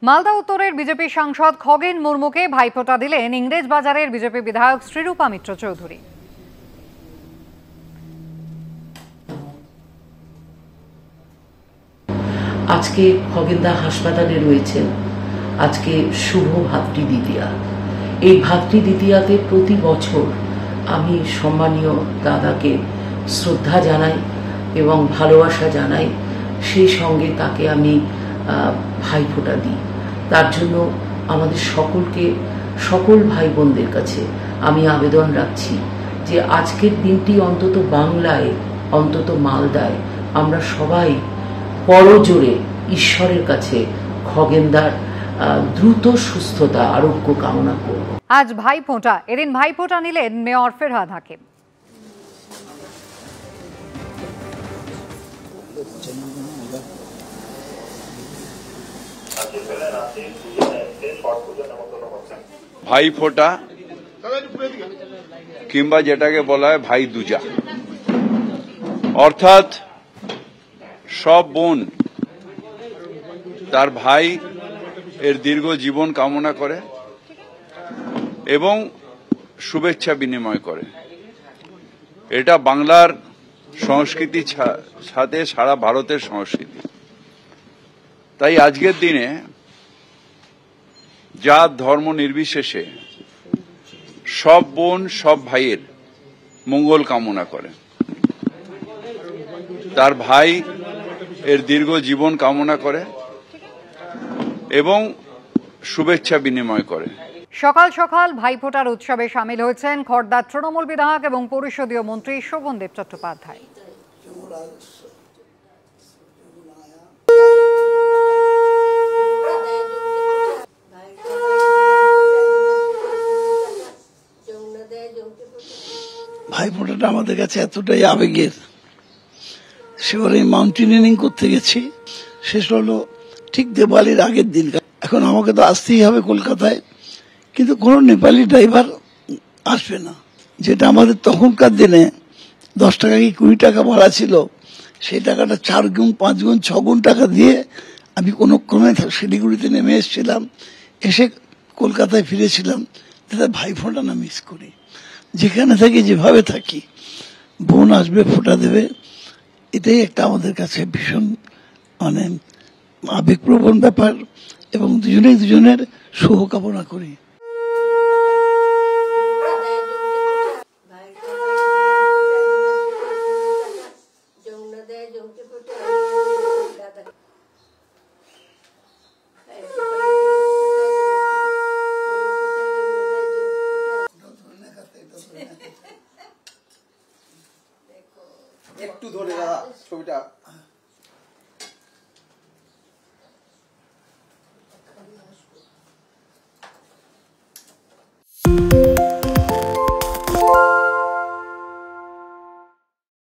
মালদা উত্তরের বিজেপি সাংসদ খগেন মুর্মুকে ভাইফোঁটা দিলেন ইংরেজবাজারের বিজেপি বিধায়ক শ্রীরূপা মিত্র চৌধুরী। আজকে খগেনদা হাসপাতালে রয়েছেন। আজকে শুভ ভাতৃ দ্বিতীয়া। এই ভাতৃ দ্বিতীয়াতে প্রতি বছর আমি সম্মানীয় দাদাকে শ্রদ্ধা জানাই এবং ভালোবাসা জানাই, সেই সঙ্গে তাকে আমি ভাইফোঁটা দিই। তার জন্য আমাদের সকল ভাই বোনদের কাছে আমি আবেদন রাখছি যে আজকের দিনটি অন্তত বাংলায়, অন্তত মালদায় আমরা সবাই করজোড়ে ঈশ্বরের কাছে খগেনদার দ্রুত সুস্থতা, আরোগ্য কামনা করব। আজ ভাইফোঁটা। এদিন ভাইফোঁটা নিলেন মেয়র ফেরহাদ হাকিম। ভাইফোঁটা কিংবা যেটাকে বলা হয় ভাই দুজা, অর্থাৎ সব বোন তার ভাই এর দীর্ঘ জীবন কামনা করে এবং শুভেচ্ছা বিনিময় করে। এটা বাংলার সংস্কৃতির সাথে সারা ভারতের সংস্কৃতি। তাই আজকের দিনে জাত ধর্ম নির্বিশেষে সব বোন সব ভাইয়ের মঙ্গল কামনা করে, তার ভাই এর দীর্ঘ জীবন কামনা করে এবং শুভেচ্ছা বিনিময় করে। সকাল সকাল ভাইফোঁটার উৎসবে সামিল হয়েছেন খড়দার তৃণমূল বিধায়ক এবং পরিষদীয় মন্ত্রী শোভনদেব চট্টোপাধ্যায়। ভাইফোঁটাটা আমাদের কাছে এতটাই আবেগের। সেবারে মাউন্টেনিয়ারিং করতে গেছি, শেষ হলো ঠিক দেওয়ালির আগের দিন। এখন আমাকে তো আসতেই হবে কলকাতায়, কিন্তু কোনো নেপালি ড্রাইভার আসবে না। যেটা আমাদের তখনকার দিনে 10 টাকা কি 20 টাকা ভাড়া ছিল, সেই টাকাটা 4 গুণ 5 গুণ 6 গুণ টাকা দিয়ে আমি কোনো ক্রমে শিলিগুড়িতে নেমে এসেছিলাম, এসে কলকাতায় ফিরেছিলাম। তাদের ভাইফোঁটা না মিস করি। যেখানে থাকি, যেভাবে থাকি, বোন আসবে, ফোঁটা দেবে, এটাই একটা আমাদের কাছে ভীষণ আবেগপ্রবণ ব্যাপার এবং দুজনের শুভকামনা করি। একটু ধরে দাদা ছবিটা।